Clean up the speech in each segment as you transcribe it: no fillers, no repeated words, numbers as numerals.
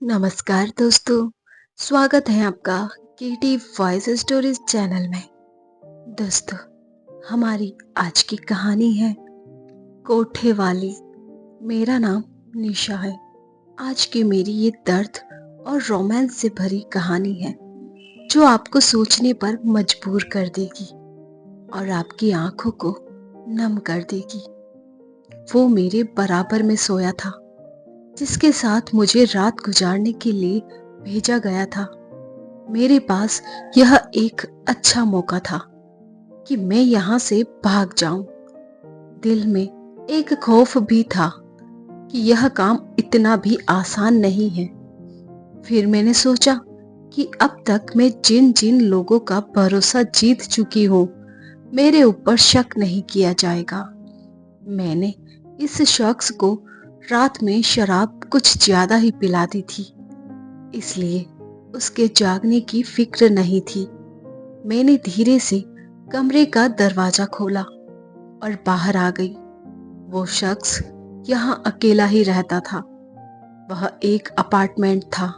नमस्कार दोस्तों, स्वागत है आपका केटी वॉइस स्टोरीज चैनल में। दोस्तों, हमारी आज की कहानी है कोठे वाली। मेरा नाम निशा है। आज की मेरी ये दर्द और रोमांस से भरी कहानी है जो आपको सोचने पर मजबूर कर देगी और आपकी आंखों को नम कर देगी। वो मेरे बराबर में सोया था जिसके साथ मुझे रात गुजारने के लिए भेजा गया था। मेरे पास यह एक अच्छा मौका था कि मैं यहाँ से भाग जाऊं। दिल में एक खौफ भी था कि यह काम इतना भी आसान नहीं है। फिर मैंने सोचा कि अब तक मैं जिन जिन लोगों का भरोसा जीत चुकी हूँ, मेरे ऊपर शक नहीं किया जाएगा। मैंने इस शख्स को रात में शराब कुछ ज्यादा ही पिला दी थी, इसलिए उसके जागने की फिक्र नहीं थी। मैंने धीरे से कमरे का दरवाजा खोला और बाहर आ गई। वो शख्स यहाँ अकेला ही रहता था। वह एक अपार्टमेंट था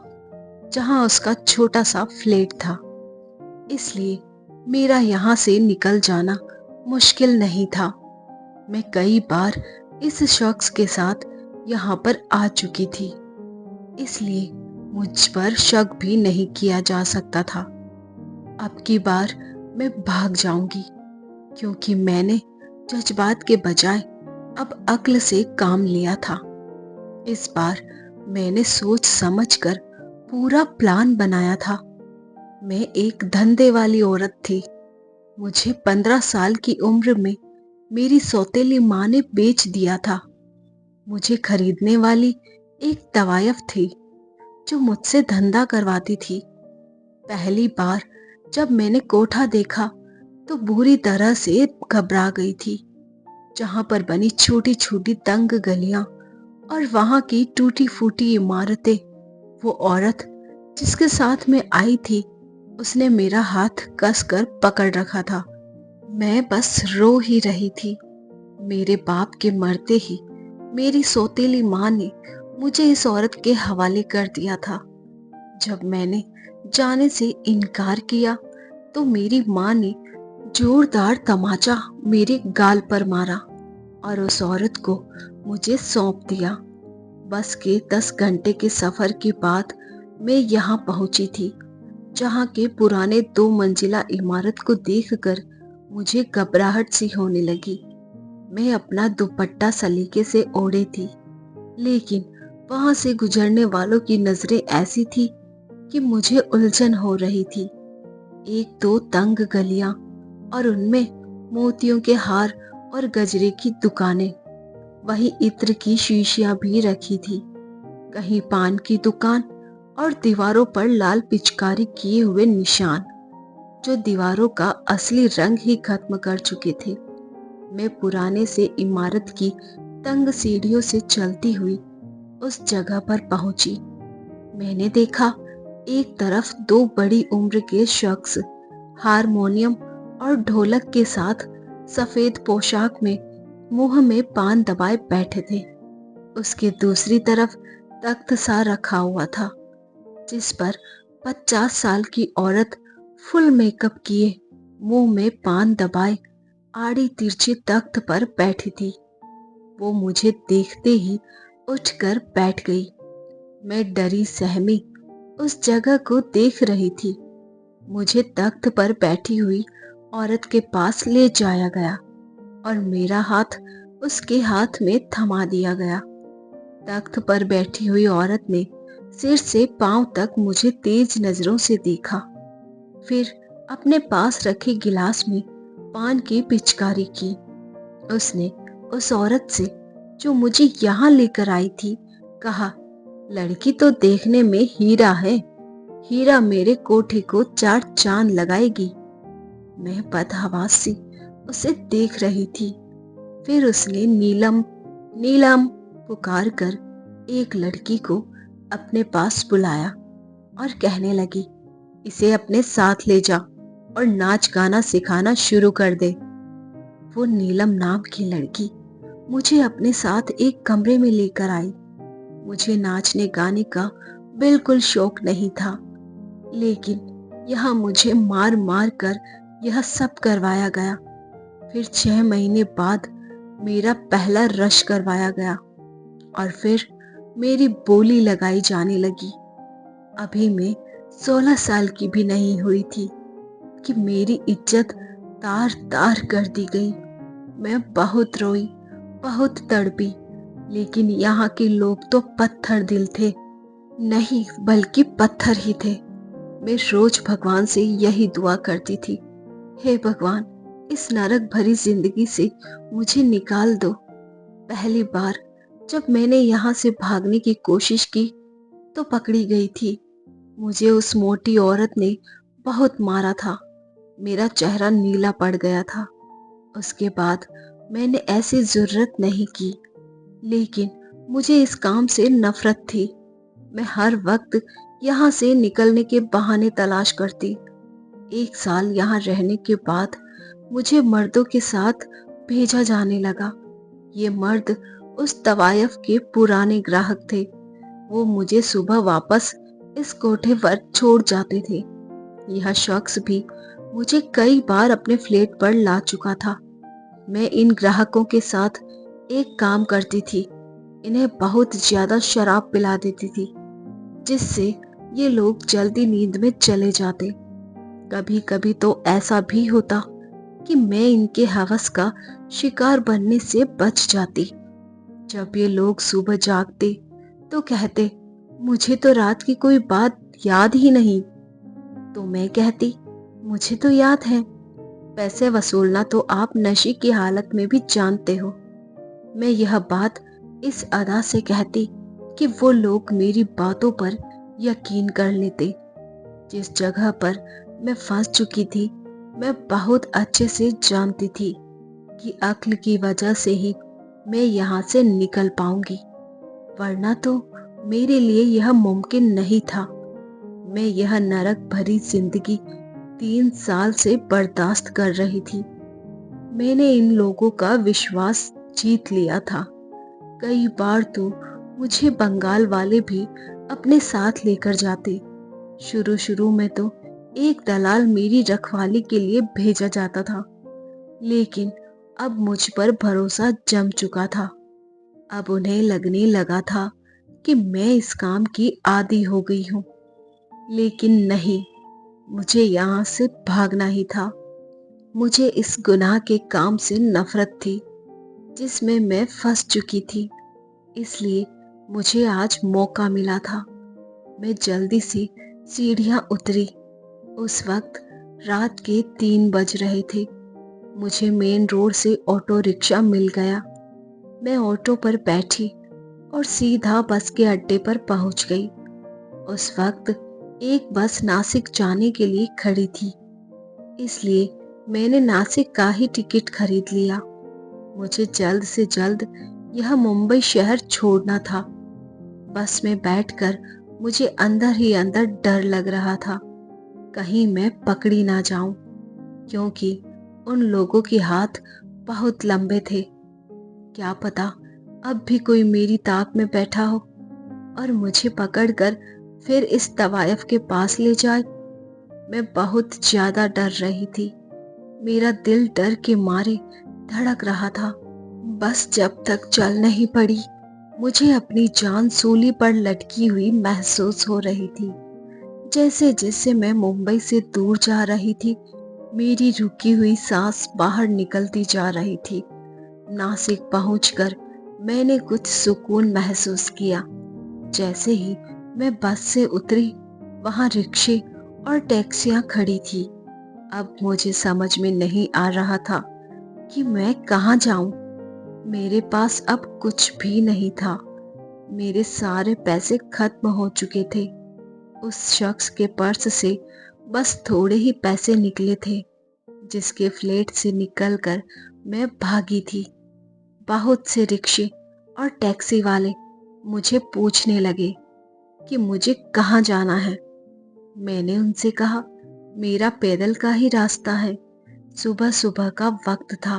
जहाँ उसका छोटा सा फ्लैट था, इसलिए मेरा यहाँ से निकल जाना मुश्किल नहीं था। मैं कई बार इस शख्स के साथ यहाँ पर आ चुकी थी, इसलिए मुझ पर शक भी नहीं किया जा सकता था। अब की बार मैं भाग जाऊंगी क्योंकि मैंने जज्बात के बजाय अब अक्ल से काम लिया था। इस बार मैंने सोच समझकर पूरा प्लान बनाया था। मैं एक धंधे वाली औरत थी। मुझे 15 साल की उम्र में मेरी सौतेली माँ ने बेच दिया था। मुझे खरीदने वाली एक तवायफ थी जो मुझसे धंधा करवाती थी। पहली बार जब मैंने कोठा देखा तो बुरी तरह से घबरा गई थी। जहां पर बनी छोटी छोटी तंग गलियां और वहां की टूटी फूटी इमारतें, वो औरत जिसके साथ मैं आई थी उसने मेरा हाथ कसकर पकड़ रखा था। मैं बस रो ही रही थी। मेरे बाप के मरते ही मेरी सौतेली माँ ने मुझे इस औरत के हवाले कर दिया था। जब मैंने जाने से इनकार किया तो मेरी माँ ने जोरदार तमाचा मेरे गाल पर मारा और उस औरत को मुझे सौंप दिया। बस के 10 घंटे के सफर के बाद मैं यहाँ पहुंची थी, जहाँ के पुराने 2 मंजिला इमारत को देखकर मुझे घबराहट सी होने लगी। मैं अपना दुपट्टा सलीके से ओढ़े थी, लेकिन वहां से गुजरने वालों की नजरें ऐसी थी कि मुझे उलझन हो रही थी। एक दो तंग गलियां और उनमें मोतियों के हार और गजरे की दुकानें, वहीं इत्र की शीशियां भी रखी थी। कहीं पान की दुकान और दीवारों पर लाल पिचकारी किए हुए निशान जो दीवारों का असली रंग ही खत्म कर चुके थे। मैं पुराने से इमारत की तंग सीढ़ियों से चलती हुई उस जगह पर पहुंची। मैंने देखा एक तरफ 2 बड़ी उम्र के शख्स हारमोनियम और ढोलक के साथ सफेद पोशाक में मुंह में पान दबाए बैठे थे। उसके दूसरी तरफ तख्त सा रखा हुआ था जिस पर 50 साल की औरत फुल मेकअप किए मुंह में पान दबाए आड़ी तिरछी तख्त पर बैठी थी। वो मुझे देखते ही उठकर बैठ गई। मैं डरी सहमी उस जगह को देख रही थी। मुझे तख्त पर बैठी हुई औरत के पास ले जाया गया और मेरा हाथ उसके हाथ में थमा दिया गया। तख्त पर बैठी हुई औरत ने सिर से पांव तक मुझे तेज नजरों से देखा, फिर अपने पास रखे गिलास में पान की पिचकारी की। उसने उस औरत से जो मुझे यहाँ लेकर आई थी कहा, लड़की तो देखने में हीरा है, हीरा मेरे कोठे को 4 चांद लगाएगी। मैं बदहवास सी उसे देख रही थी। फिर उसने नीलम नीलम पुकार कर एक लड़की को अपने पास बुलाया और कहने लगी, इसे अपने साथ ले जा और नाच गाना सिखाना शुरू कर दे। वो नीलम नाम की लड़की मुझे अपने साथ एक कमरे में लेकर आई। मुझे नाचने गाने का बिल्कुल शौक नहीं था, लेकिन यहाँ मुझे मार मार कर यह सब करवाया गया। फिर 6 महीने बाद मेरा पहला रश करवाया गया और फिर मेरी बोली लगाई जाने लगी। अभी मैं 16 साल की भी नहीं हुई थी कि मेरी इज्जत तार तार कर दी गई। मैं बहुत रोई, बहुत तड़पी, लेकिन यहाँ के लोग तो पत्थर दिल थे, नहीं बल्कि पत्थर ही थे। मैं रोज भगवान से यही दुआ करती थी, हे भगवान, इस नरक भरी जिंदगी से मुझे निकाल दो। पहली बार जब मैंने यहाँ से भागने की कोशिश की तो पकड़ी गई थी। मुझे उस मोटी औरत ने बहुत मारा था। मेरा चेहरा नीला पड़ गया था। उसके बाद मैंने ऐसी जरूरत नहीं की, लेकिन मुझे इस काम से नफरत थी। मैं हर वक्त यहाँ से निकलने के बहाने तलाश करती। 1 साल यहाँ रहने के बाद मुझे मर्दों के साथ भेजा जाने लगा। ये मर्द उस तवायफ के पुराने ग्राहक थे। वो मुझे सुबह वापस इस कोठे पर छोड़ जाते थे। यह शख्स भी मुझे कई बार अपने फ्लैट पर ला चुका था। मैं इन ग्राहकों के साथ एक काम करती थी, इन्हें बहुत ज्यादा शराब पिला देती थी, जिससे ये लोग जल्दी नींद में चले जाते। कभी कभी तो ऐसा भी होता कि मैं इनके हवस का शिकार बनने से बच जाती। जब ये लोग सुबह जागते तो कहते, मुझे तो रात की कोई बात याद ही नहीं। तो मैं कहती, मुझे तो याद है। पैसे वसूलना तो आप नशे की हालत में भी जानते हो। मैं यह बात इस अदा से कहती कि वो लोग मेरी बातों पर यकीन कर लेते। जिस जगह पर मैं फंस चुकी थी, मैं बहुत अच्छे से जानती थी कि अक्ल की वजह से ही मैं यहाँ से निकल पाऊंगी, वरना तो मेरे लिए यह मुमकिन नहीं था। मैं यह नरक भरी जिंदगी 3 साल से बर्दाश्त कर रही थी। मैंने इन लोगों का विश्वास जीत लिया था। कई बार तो मुझे बंगाल वाले भी अपने साथ लेकर जाते। शुरू शुरू में तो एक दलाल मेरी रखवाली के लिए भेजा जाता था, लेकिन अब मुझ पर भरोसा जम चुका था। अब उन्हें लगने लगा था कि मैं इस काम की आदी हो गई हूँ। लेकिन नहीं, मुझे यहाँ से भागना ही था। मुझे इस गुनाह के काम से नफरत थी जिसमें मैं फंस चुकी थी। इसलिए मुझे आज मौका मिला था। मैं जल्दी से सीढ़ियां उतरी। उस वक्त रात के 3 बज रहे थे। मुझे मेन रोड से ऑटो रिक्शा मिल गया। मैं ऑटो पर बैठी और सीधा बस के अड्डे पर पहुंच गई। उस वक्त एक बस नासिक जाने के लिए खड़ी थी, इसलिए मैंने नासिक का ही टिकट खरीद लिया। मुझे जल्द से जल्द यह मुंबई शहर छोड़ना था। बस में बैठकर मुझे अंदर ही अंदर डर लग रहा था, कहीं मैं पकड़ी ना जाऊं, क्योंकि उन लोगों के हाथ बहुत लंबे थे। क्या पता अब भी कोई मेरी ताक में बैठा हो और मुझे पकड़कर फिर इस तवायफ के पास ले जाए। मैं बहुत ज्यादा डर रही थी। मेरा दिल डर के मारे धड़क रहा था। बस जब तक चल नहीं पड़ी, मुझे अपनी जान सूली पर लटकी हुई महसूस हो रही थी। जैसे जैसे मैं मुंबई से दूर जा रही थी, मेरी रुकी हुई सांस बाहर निकलती जा रही थी। नासिक पहुंचकर मैंने कुछ सुकून महसूस किया। जैसे ही मैं बस से उतरी, वहां रिक्शे और टैक्सियां खड़ी थी। अब मुझे समझ में नहीं आ रहा था कि मैं कहाँ जाऊं। मेरे पास अब कुछ भी नहीं था। मेरे सारे पैसे खत्म हो चुके थे। उस शख्स के पर्स से बस थोड़े ही पैसे निकले थे, जिसके फ्लैट से निकलकर मैं भागी थी। बहुत से रिक्शे और टैक्सी वाले मुझे पूछने लगे कि मुझे कहाँ जाना है। मैंने उनसे कहा, मेरा पैदल का ही रास्ता है। सुबह सुबह का वक्त था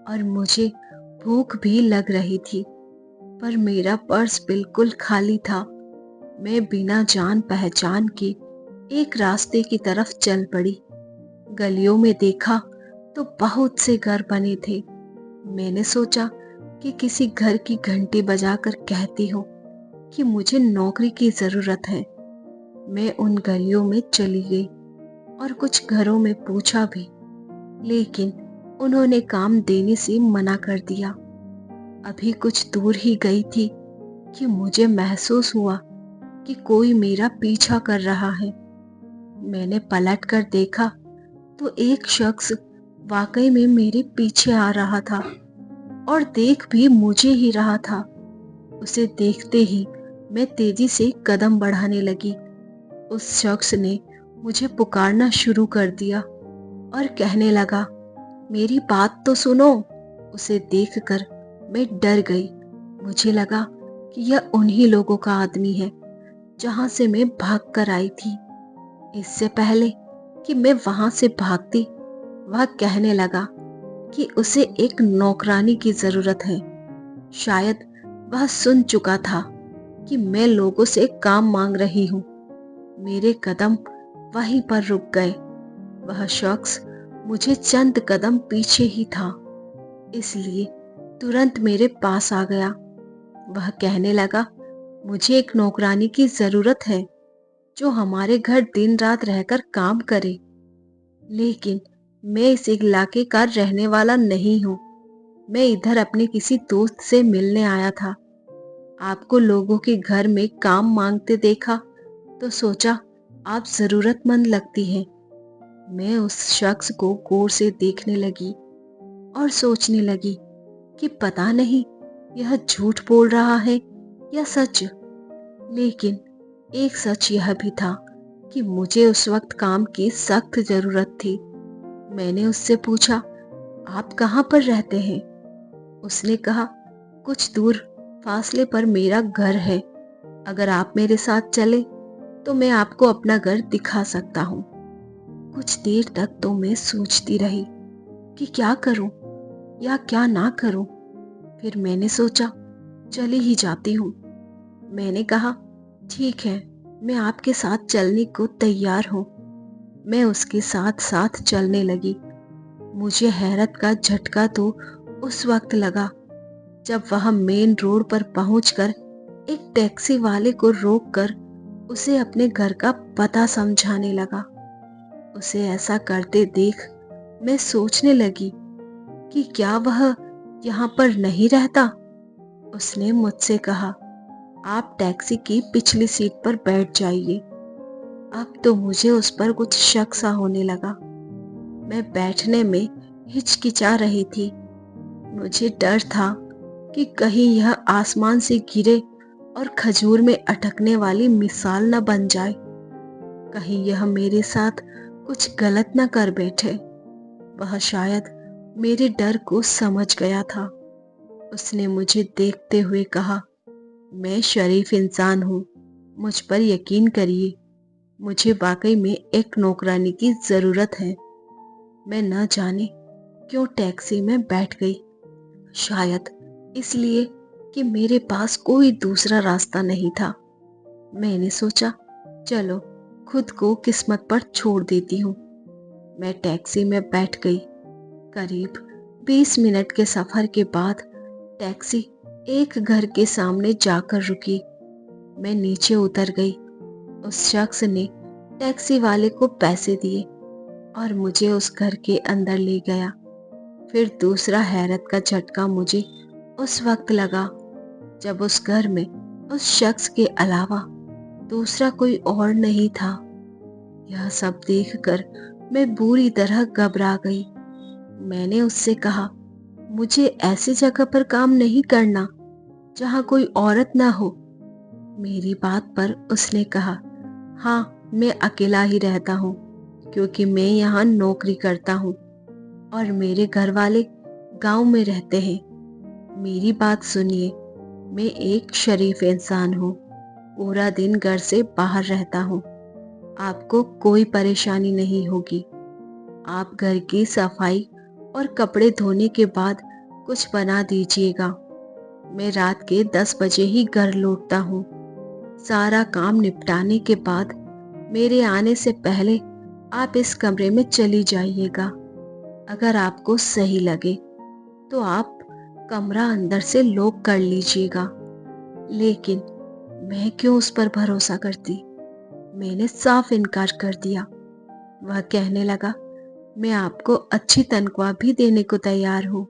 और मुझे भूख भी लग रही थी, पर मेरा पर्स बिल्कुल खाली था। मैं बिना जान पहचान के एक रास्ते की तरफ चल पड़ी। गलियों में देखा तो बहुत से घर बने थे। मैंने सोचा कि किसी घर की घंटी बजाकर कहती हूँ कि मुझे नौकरी की जरूरत है। मैं उन गलियों में चली गई और कुछ घरों में पूछा भी, लेकिन उन्होंने काम देने से मना कर दिया। अभी कुछ दूर ही गई थी कि मुझे महसूस हुआ कि कोई मेरा पीछा कर रहा है। मैंने पलट कर देखा तो एक शख्स वाकई में मेरे पीछे आ रहा था और देख भी मुझे ही रहा था। उसे देखते ही मैं तेजी से कदम बढ़ाने लगी। उस शख्स ने मुझे पुकारना शुरू कर दिया और कहने लगा, मेरी बात तो सुनो। उसे देखकर मैं डर गई। मुझे लगा कि यह उन्हीं लोगों का आदमी है जहां से मैं भाग कर आई थी। इससे पहले कि मैं वहां से भागती, वह कहने लगा कि उसे एक नौकरानी की जरूरत है। शायद वह सुन चुका था कि मैं लोगों से काम मांग रही हूँ। मेरे कदम वहीं पर रुक गए। वह शख्स मुझे चंद कदम पीछे ही था, इसलिए तुरंत मेरे पास आ गया। वह कहने लगा, मुझे एक नौकरानी की जरूरत है जो हमारे घर दिन रात रहकर काम करे। लेकिन मैं इस इलाके का रहने वाला नहीं हूँ। मैं इधर अपने किसी दोस्त से मिलने आया था। आपको लोगों के घर में काम मांगते देखा तो सोचा आप जरूरतमंद लगती हैं। मैं उस शख्स को गौर से देखने लगी और सोचने लगी कि पता नहीं यह झूठ बोल रहा है या सच। लेकिन एक सच यह भी था कि मुझे उस वक्त काम की सख्त जरूरत थी। मैंने उससे पूछा, आप कहाँ पर रहते हैं? उसने कहा, कुछ दूर फासले पर मेरा घर है। अगर आप मेरे साथ चले तो मैं आपको अपना घर दिखा सकता हूँ। कुछ देर तक तो मैं सोचती रही कि क्या करूं या क्या ना करूं। फिर मैंने सोचा चली ही जाती हूँ। मैंने कहा, ठीक है, मैं आपके साथ चलने को तैयार हूँ। मैं उसके साथ साथ चलने लगी। मुझे हैरत का झटका तो उस वक्त लगा जब वह मेन रोड पर पहुंचकर एक टैक्सी वाले को रोककर उसे अपने घर का पता समझाने लगा। उसे ऐसा करते देख मैं सोचने लगी कि क्या वह यहाँ पर नहीं रहता। उसने मुझसे कहा, आप टैक्सी की पिछली सीट पर बैठ जाइए। अब तो मुझे उस पर कुछ शक सा होने लगा। मैं बैठने में हिचकिचा रही थी। मुझे डर था कि कहीं यह आसमान से गिरे और खजूर में अटकने वाली मिसाल न बन जाए। कहीं यह मेरे साथ कुछ गलत न कर बैठे। वह शायद मेरे डर को समझ गया था। उसने मुझे देखते हुए कहा, मैं शरीफ इंसान हूँ, मुझ पर यकीन करिए। मुझे वाकई में एक नौकरानी की जरूरत है। मैं न जाने क्यों टैक्सी में बैठ गई। शायद इसलिए कि मेरे पास कोई दूसरा रास्ता नहीं था। मैंने सोचा चलो खुद को किस्मत पर छोड़ देती हूँ। मैं टैक्सी में बैठ गई। करीब 20 मिनट के सफर के बाद टैक्सी एक घर के सामने जाकर रुकी। मैं नीचे उतर गई। उस शख्स ने टैक्सी वाले को पैसे दिए और मुझे उस घर के अंदर ले गया। फिर दूसरा हैरत का झटका मुझे उस वक्त लगा जब उस घर में उस शख्स के अलावा दूसरा कोई और नहीं था। यह सब देखकर मैं बुरी तरह घबरा गई। मैंने उससे कहा, मुझे ऐसी जगह पर काम नहीं करना जहाँ कोई औरत ना हो। मेरी बात पर उसने कहा, हाँ, मैं अकेला ही रहता हूँ क्योंकि मैं यहाँ नौकरी करता हूँ और मेरे घर वाले गांव में रहते हैं। मेरी बात सुनिए, मैं एक शरीफ इंसान हूँ, पूरा दिन घर से बाहर रहता हूँ। आपको कोई परेशानी नहीं होगी। आप घर की सफाई और कपड़े धोने के बाद कुछ बना दीजिएगा। मैं रात के 10 बजे ही घर लौटता हूँ। सारा काम निपटाने के बाद मेरे आने से पहले आप इस कमरे में चली जाइएगा। अगर आपको सही लगे तो आप कमरा अंदर से लॉक कर लीजिएगा। लेकिन मैं क्यों उस पर भरोसा करती? मैंने साफ इनकार कर दिया। वह कहने लगा, मैं आपको अच्छी तनख्वाह भी देने को तैयार हूँ।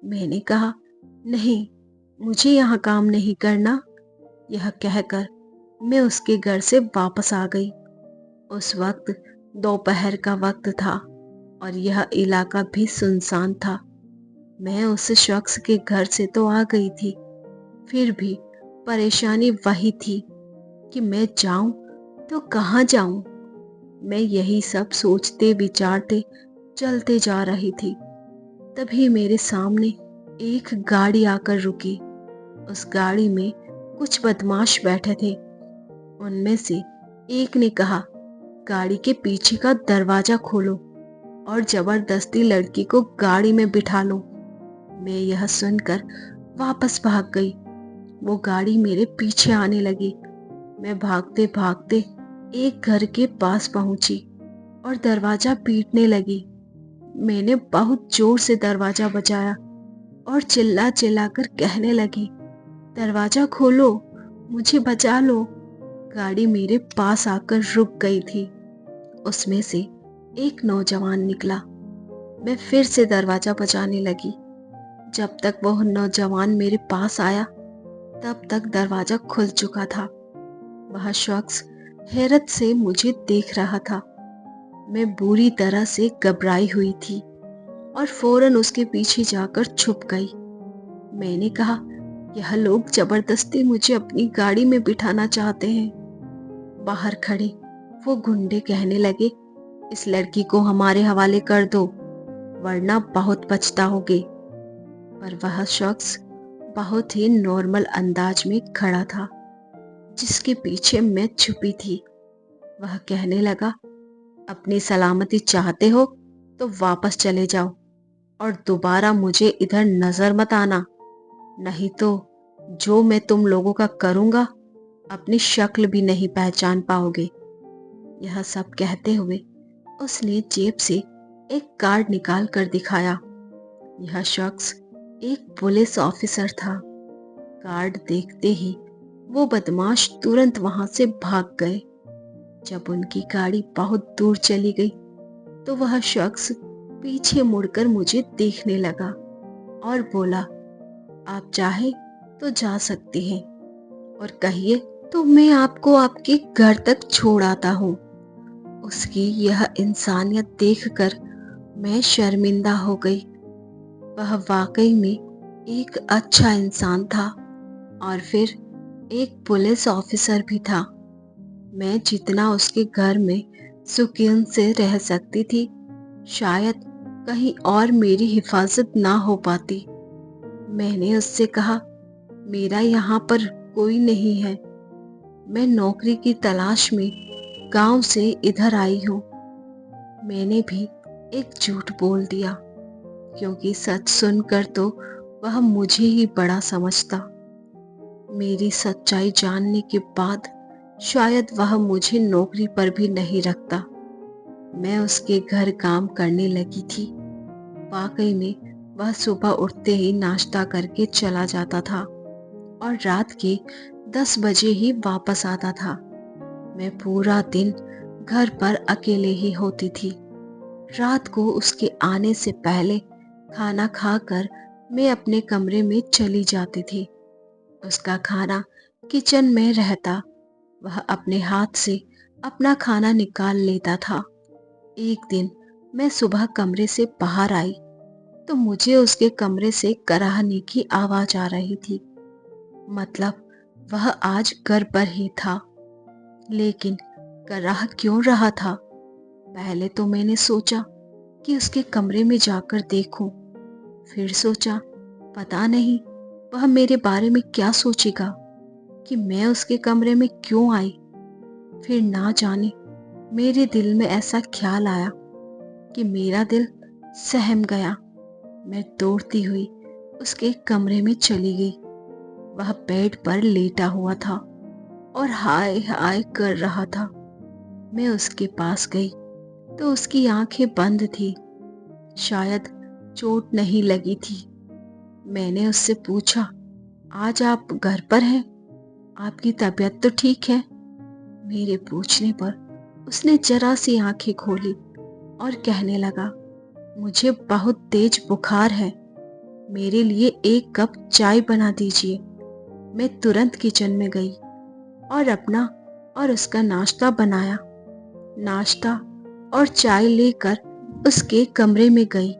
मैंने कहा, नहीं, मुझे यहाँ काम नहीं करना। यह कहकर मैं उसके घर से वापस आ गई। उस वक्त दोपहर का वक्त था और यह इलाका भी सुनसान था। मैं उस शख्स के घर से तो आ गई थी, फिर भी परेशानी वही थी कि मैं जाऊं तो कहाँ जाऊं। मैं यही सब सोचते विचारते चलते जा रही थी। तभी मेरे सामने एक गाड़ी आकर रुकी। उस गाड़ी में कुछ बदमाश बैठे थे। उनमें से एक ने कहा, गाड़ी के पीछे का दरवाजा खोलो और जबरदस्ती लड़की को गाड़ी में बिठा लो। मैं यह सुनकर वापस भाग गई। वो गाड़ी मेरे पीछे आने लगी। मैं भागते भागते एक घर के पास पहुंची और दरवाजा पीटने लगी। मैंने बहुत जोर से दरवाजा बजाया और चिल्ला चिल्ला कर कहने लगी, दरवाजा खोलो, मुझे बचा लो। गाड़ी मेरे पास आकर रुक गई थी। उसमें से एक नौजवान निकला। मैं फिर से दरवाजा बजाने लगी। जब तक वह नौजवान मेरे पास आया तब तक दरवाजा खुल चुका था। वह शख्स हैरत से मुझे देख रहा था। मैं बुरी तरह से घबराई हुई थी और फौरन उसके पीछे जाकर छुप गई। मैंने कहा, यह लोग जबरदस्ती मुझे अपनी गाड़ी में बिठाना चाहते हैं। बाहर खड़े वो गुंडे कहने लगे, इस लड़की को हमारे हवाले कर दो, वरना बहुत पछताओगे। पर वह शख्स बहुत ही नॉर्मल अंदाज में खड़ा था, जिसके पीछे मैं छुपी थी। वह कहने लगा, अपनी सलामती चाहते हो तो वापस चले जाओ और दोबारा मुझे इधर नजर मत आना, नहीं तो जो मैं तुम लोगों का करूंगा अपनी शक्ल भी नहीं पहचान पाओगे। यह सब कहते हुए उसने जेब से एक कार्ड निकाल कर दिखाया। यह शख्स एक पुलिस ऑफिसर था। कार्ड देखते ही वो बदमाश तुरंत वहां से भाग गए। जब उनकी गाड़ी बहुत दूर चली गई तो वह शख्स पीछे मुड़कर मुझे देखने लगा और बोला, आप चाहे तो जा सकते हैं और कहिए तो मैं आपको आपके घर तक छोड़ आता हूँ। उसकी यह इंसानियत देखकर मैं शर्मिंदा हो गई। वह वाकई में एक अच्छा इंसान था और फिर एक पुलिस ऑफिसर भी था। मैं जितना उसके घर में सुकून से रह सकती थी, शायद कहीं और मेरी हिफाजत ना हो पाती। मैंने उससे कहा, मेरा यहाँ पर कोई नहीं है, मैं नौकरी की तलाश में गांव से इधर आई हूँ। मैंने भी एक झूठ बोल दिया, क्योंकि सच सुनकर तो वह मुझे ही बड़ा समझता। मेरी सच्चाई जानने के बाद शायद वह मुझे नौकरी पर भी नहीं रखता। मैं उसके घर काम करने लगी थी। वाकई में वह सुबह उठते ही नाश्ता करके चला जाता था और रात के 10 बजे ही वापस आता था। मैं पूरा दिन घर पर अकेले ही होती थी। रात को उसके आने से पहले खाना खाकर मैं अपने कमरे में चली जाती थी। उसका खाना किचन में रहता। वह अपने हाथ से अपना खाना निकाल लेता था। एक दिन मैं सुबह कमरे से बाहर आई तो मुझे उसके कमरे से कराहने की आवाज आ रही थी। मतलब वह आज घर पर ही था, लेकिन कर रहा क्यों रहा था? पहले तो मैंने सोचा कि उसके कमरे में जाकर देखूं। फिर सोचा, पता नहीं वह मेरे बारे में क्या सोचेगा कि मैं उसके कमरे में क्यों आई। फिर ना जाने मेरे दिल में ऐसा ख्याल आया कि मेरा दिल सहम गया। मैं दौड़ती हुई उसके कमरे में चली गई। वह बेड पर लेटा हुआ था। और हाय हाय कर रहा था। मैं उसके पास गई तो उसकी आंखें बंद थी, शायद चोट नहीं लगी थी। मैंने उससे पूछा, आज आप घर पर हैं? आपकी तबीयत तो ठीक है? मेरे पूछने पर उसने जरा सी आंखें खोली और कहने लगा, मुझे बहुत तेज बुखार है, मेरे लिए एक कप चाय बना दीजिए। मैं तुरंत किचन में गई और अपना और उसका नाश्ता बनाया। नाश्ता और चाय लेकर उसके कमरे में गई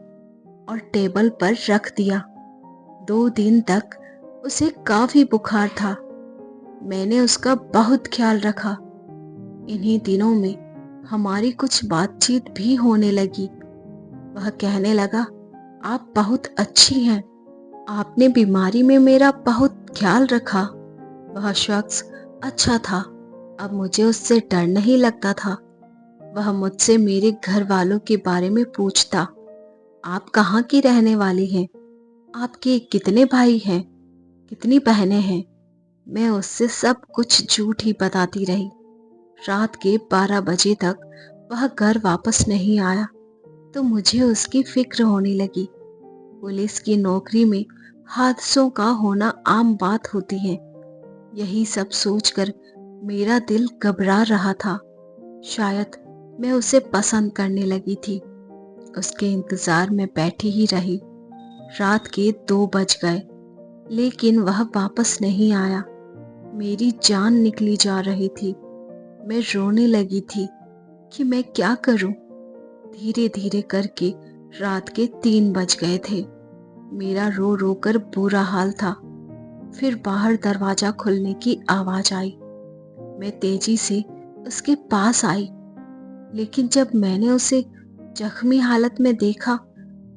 और टेबल पर रख दिया। 2 दिन तक उसे काफी बुखार था। मैंने उसका बहुत ख्याल रखा। इन्हीं दिनों में हमारी कुछ बातचीत भी होने लगी। वह कहने लगा, आप बहुत अच्छी हैं, आपने बीमारी में मेरा बहुत ख्याल रखा। वह शख्स अच्छा था, अब मुझे उससे डर नहीं लगता था। वह मुझसे मेरे घर वालों के बारे में पूछता, आप कहाँ की रहने वाली हैं? आपके कितने भाई हैं? कितनी बहनें हैं? मैं उससे सब कुछ झूठ ही बताती रही। रात के 12 बजे तक वह घर वापस नहीं आया तो मुझे उसकी फिक्र होने लगी। पुलिस की नौकरी में हादसों का होना आम बात होती है। यही सब सोचकर मेरा दिल घबरा रहा था। शायद मैं उसे पसंद करने लगी थी। उसके इंतजार में बैठी ही रही। रात के 2 बज गए लेकिन वह वापस नहीं आया। मेरी जान निकली जा रही थी। मैं रोने लगी थी कि मैं क्या करूं। धीरे धीरे करके रात के 3 बज गए थे। मेरा रो रो कर बुरा हाल था। फिर बाहर दरवाजा खुलने की आवाज आई। मैं तेजी से उसके पास आई, लेकिन जब मैंने उसे जख्मी हालत में देखा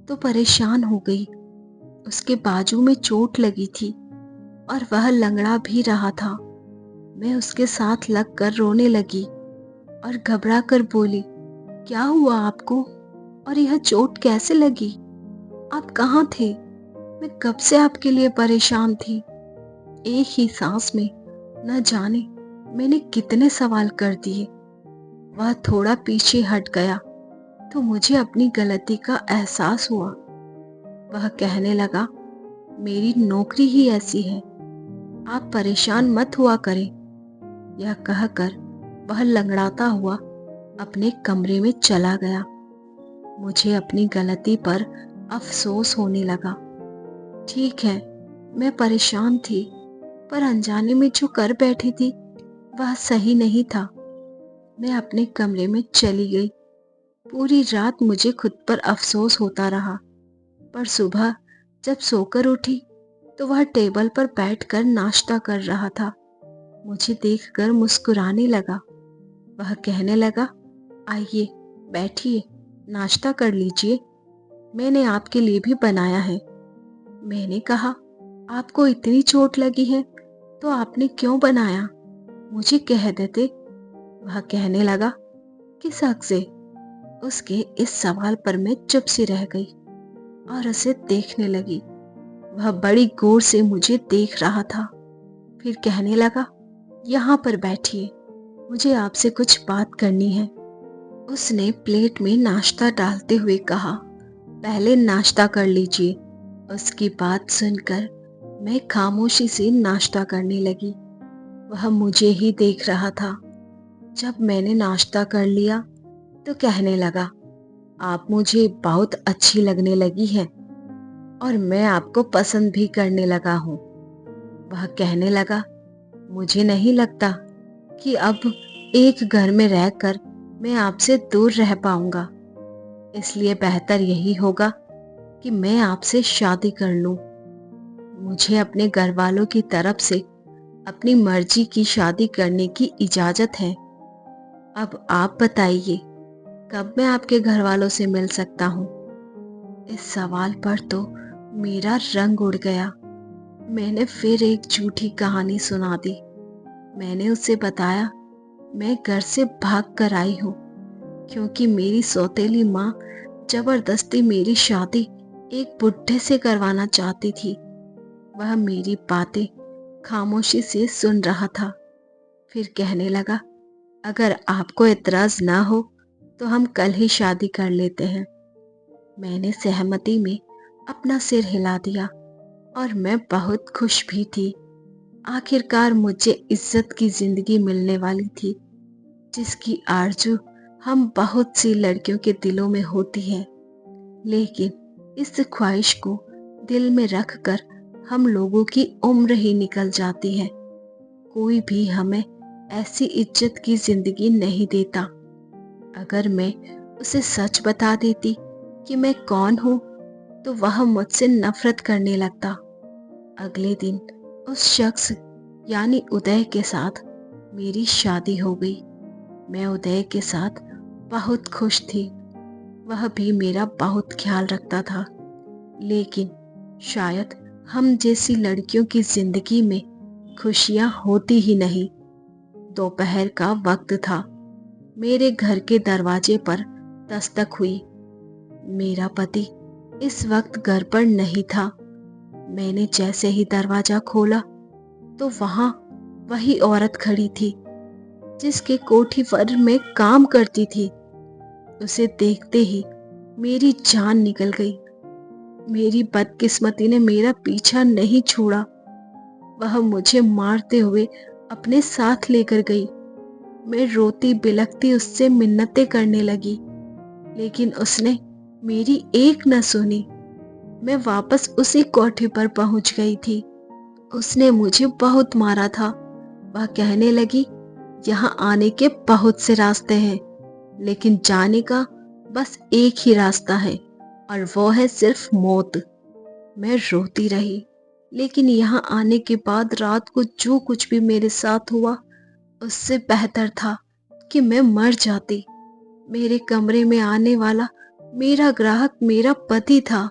तो परेशान हो गई। उसके बाजू में चोट लगी थी और वह लंगड़ा भी रहा था। मैं उसके साथ लगकर रोने लगी और घबरा कर बोली, क्या हुआ आपको और यह चोट कैसे लगी? आप कहाँ थे? मैं कब से आपके लिए परेशान थी। एक ही सांस में न जाने मैंने कितने सवाल कर दिए। वह थोड़ा पीछे हट गया तो मुझे अपनी गलती का एहसास हुआ। वह कहने लगा, मेरी नौकरी ही ऐसी है, आप परेशान मत हुआ करें। यह कहकर वह लंगड़ाता हुआ अपने कमरे में चला गया। मुझे अपनी गलती पर अफसोस होने लगा। ठीक है, मैं परेशान थी, पर अनजाने में जो कर बैठी थी वह सही नहीं था। मैं अपने कमरे में चली गई। पूरी रात मुझे खुद पर अफसोस होता रहा, पर सुबह जब सोकर उठी तो वह टेबल पर बैठकर नाश्ता कर रहा था। मुझे देखकर मुस्कुराने लगा। वह कहने लगा, आइए बैठिए, नाश्ता कर लीजिए, मैंने आपके लिए भी बनाया है। मैंने कहा, आपको इतनी चोट लगी है तो आपने क्यों बनाया? मुझे कह देते। वह कहने लगा, किस हक से? उसके इस सवाल पर मैं चुप सी रह गई और उसे देखने लगी। वह बड़ी गौर से मुझे देख रहा था। फिर कहने लगा, यहाँ पर बैठिए, मुझे आपसे कुछ बात करनी है। उसने प्लेट में नाश्ता डालते हुए कहा, पहले नाश्ता कर लीजिए। उसकी बात सुनकर मैं खामोशी से नाश्ता करने लगी। वह मुझे ही देख रहा था। जब मैंने नाश्ता कर लिया तो कहने लगा, आप मुझे बहुत अच्छी लगने लगी हैं और मैं आपको पसंद भी करने लगा हूँ। वह कहने लगा, मुझे नहीं लगता कि अब एक घर में रहकर मैं आपसे दूर रह पाऊंगा, इसलिए बेहतर यही होगा कि मैं आपसे शादी कर लूं। मुझे अपने घर वालों की तरफ से अपनी मर्जी की शादी करने की इजाजत है। अब आप बताइए, कब मैं आपके घर वालों से मिल सकता हूँ? इस सवाल पर तो मेरा रंग उड़ गया। मैंने फिर एक झूठी कहानी सुना दी। मैंने उसे बताया, मैं घर से भाग कर आई हूँ क्योंकि मेरी सौतेली माँ जबरदस्ती मेरी शादी एक बुढ़े से करवाना चाहती थी। वह मेरी बातें खामोशी से सुन रहा था। फिर कहने लगा, अगर आपको एतराज ना हो तो हम कल ही शादी कर लेते हैं। मैंने सहमति में अपना सिर हिला दिया और मैं बहुत खुश भी थी। आखिरकार मुझे इज्जत की जिंदगी मिलने वाली थी, जिसकी आरज़ू हम बहुत सी लड़कियों के दिलों में होती है। लेकिन इस ख्वाहिश को दिल में रखकर हम लोगों की उम्र ही निकल जाती है। कोई भी हमें ऐसी इज्जत की जिंदगी नहीं देता। अगर मैं उसे सच बता देती कि मैं कौन हूँ तो वह मुझसे नफरत करने लगता। अगले दिन उस शख्स यानी उदय के साथ मेरी शादी हो गई। मैं उदय के साथ बहुत खुश थी। वह भी मेरा बहुत ख्याल रखता था। लेकिन शायद हम जैसी लड़कियों की जिंदगी में खुशियां होती ही नहीं। दोपहर का वक्त था। मेरे घर के दरवाजे पर दस्तक हुई। मेरा पति इस वक्त घर पर नहीं था। मैंने जैसे ही दरवाजा खोला तो वहां वही औरत खड़ी थी जिसके कोठी पर मैं काम करती थी। उसे देखते ही मेरी जान निकल गई। मेरी बदकिस्मती ने मेरा पीछा नहीं छोड़ा। वह मुझे मारते हुए अपने साथ लेकर गई। मैं रोती बिलखती उससे मिन्नतें करने लगी, लेकिन उसने मेरी एक न सुनी। मैं वापस उसी कोठे पर पहुंच गई थी। उसने मुझे बहुत मारा था। वह कहने लगी, यहाँ आने के बहुत से रास्ते हैं, लेकिन जाने का बस एक ही रास्ता है और वो है सिर्फ मौत। मैं रोती रही, लेकिन यहाँ आने के बाद रात को जो कुछ भी मेरे साथ हुआ उससे बेहतर था कि मैं मर जाती। मेरे कमरे में आने वाला मेरा ग्राहक मेरा पति था।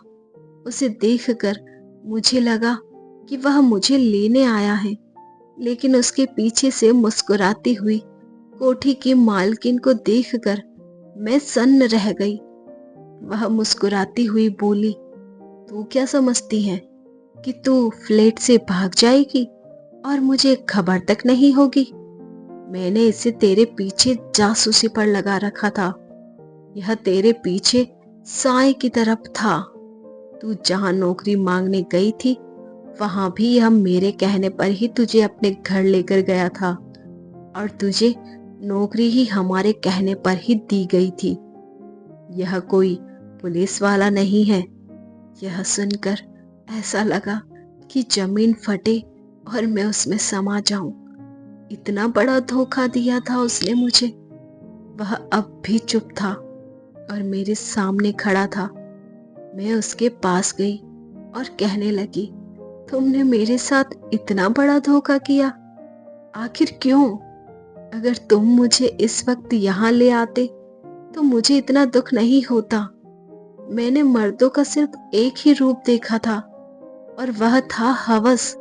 उसे देखकर मुझे लगा कि वह मुझे लेने आया है, लेकिन उसके पीछे से मुस्कुराती हुई कोठी की मालकिन को देखकर मैं सन्न रह गई। वह मुस्कुराती हुई बोली, तू क्या समझती है कि तू फ्लैट से भाग जाएगी और मुझे खबर तक नहीं होगी? मैंने इसे तेरे पीछे जासूसी पर लगा रखा था। यह तेरे पीछे साए की तरफ था। तू जहां नौकरी मांगने गई थी वहां भी यह मेरे कहने पर ही तुझे अपने घर लेकर गया था और तुझे नौकरी ही हमारे कहने पर ही दी गई थी। यह कोई पुलिस वाला नहीं है। यह सुनकर ऐसा लगा कि जमीन फटे और मैं उसमें समा जाऊं। इतना बड़ा धोखा दिया था उसने मुझे। वह अब भी चुप था और मेरे सामने खड़ा था। मैं उसके पास गई और कहने लगी, तुमने मेरे साथ इतना बड़ा धोखा किया, आखिर क्यों? अगर तुम मुझे इस वक्त यहाँ ले आते तो मुझे इतना दुख नहीं होता। मैंने मर्दों का सिर्फ एक ही रूप देखा था और वह था हवस,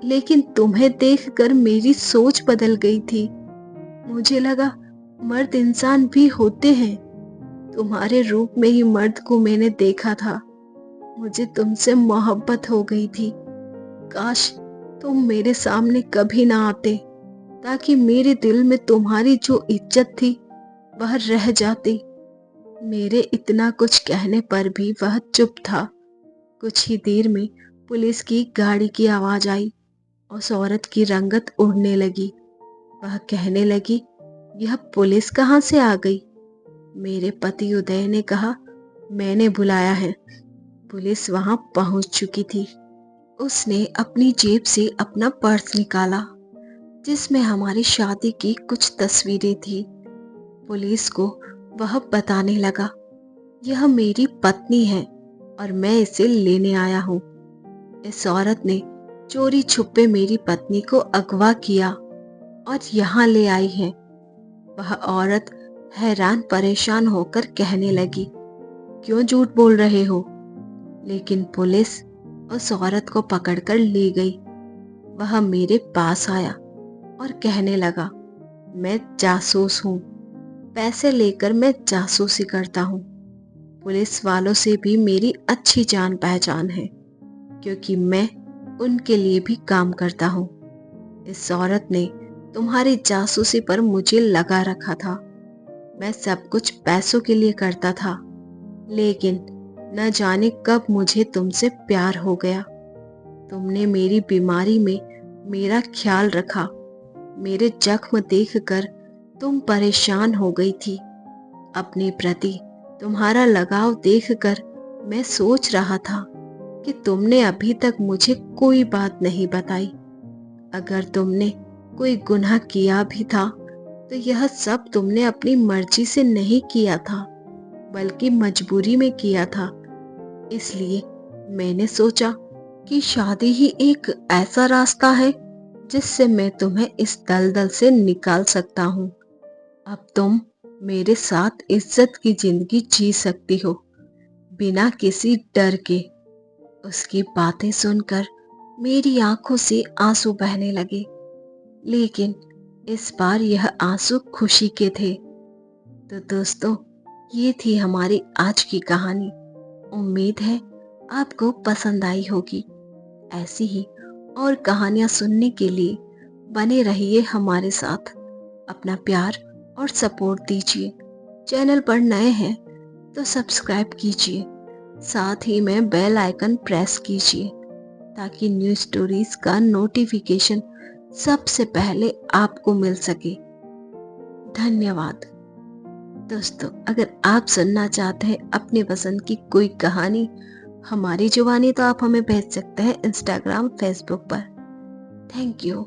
लेकिन तुम्हें देखकर मेरी सोच बदल गई थी। मुझे लगा मर्द इंसान भी होते हैं। तुम्हारे रूप में ही मर्द को मैंने देखा था। मुझे तुमसे मोहब्बत हो गई थी। काश तुम मेरे सामने कभी ना आते, ताकि मेरे दिल में तुम्हारी जो इज्जत थी वह रह जाती। मेरे इतना कुछ कहने पर भी वह चुप था। कुछ ही देर में पुलिस की गाड़ी की आवाज आई। उस औरत की रंगत उड़ने लगी। वह कहने लगी, यह पुलिस कहाँ से आ गई? मेरे पति उदय ने कहा, मैंने बुलाया है। पुलिस वहां पहुंच चुकी थी। उसने अपनी जेब से अपना पर्स निकाला जिसमें हमारी शादी की कुछ तस्वीरें थी। पुलिस को वह बताने लगा, यह मेरी पत्नी है और मैं इसे लेने आया हूँ। इस औरत ने चोरी छुपे मेरी पत्नी को अगवा किया और यहाँ ले आई है। वह औरत हैरान परेशान होकर कहने लगी, क्यों झूठ बोल रहे हो? लेकिन पुलिस उस औरत को पकड़कर ले गई। वह मेरे पास आया और कहने लगा, मैं जासूस हूँ। पैसे लेकर मैं जासूसी करता हूँ। पुलिस वालों से भी मेरी अच्छी जान पहचान है, क्योंकि मैं उनके लिए भी काम करता हूँ। इस औरत ने तुम्हारी जासूसी पर मुझे लगा रखा था। मैं सब कुछ पैसों के लिए करता था, लेकिन न जाने कब मुझे तुमसे प्यार हो गया। तुमने मेरी बीमारी में मेरा ख्याल रखा। मेरे जख्म देखकर तुम परेशान हो गई थी। अपने प्रति तुम्हारा लगाव देखकर मैं सोच रहा था कि तुमने अभी तक मुझे कोई बात नहीं बताई। अगर तुमने कोई गुनाह किया भी था तो यह सब तुमने अपनी मर्जी से नहीं किया था, बल्कि मजबूरी में किया था। इसलिए मैंने सोचा कि शादी ही एक ऐसा रास्ता है जिससे मैं तुम्हें इस दलदल से निकाल सकता हूँ। अब तुम मेरे साथ इज्जत की जिंदगी जी सकती हो, बिना किसी डर के। उसकी बातें सुनकर मेरी आंखों से आंसू बहने लगे, लेकिन इस बार यह आंसू खुशी के थे। तो दोस्तों, ये थी हमारी आज की कहानी। उम्मीद है आपको पसंद आई होगी। ऐसी ही और कहानियां सुनने के लिए बने रहिए हमारे साथ। अपना प्यार और सपोर्ट दीजिए। चैनल पर नए हैं तो सब्सक्राइब कीजिए, साथ ही में बेल आइकन प्रेस कीजिए ताकि न्यू स्टोरीज का नोटिफिकेशन सबसे पहले आपको मिल सके। धन्यवाद। दोस्तों, अगर आप सुनना चाहते हैं अपने पसंद की कोई कहानी हमारी जुबानी, तो आप हमें भेज सकते हैं इंस्टाग्राम, फेसबुक पर। Thank you.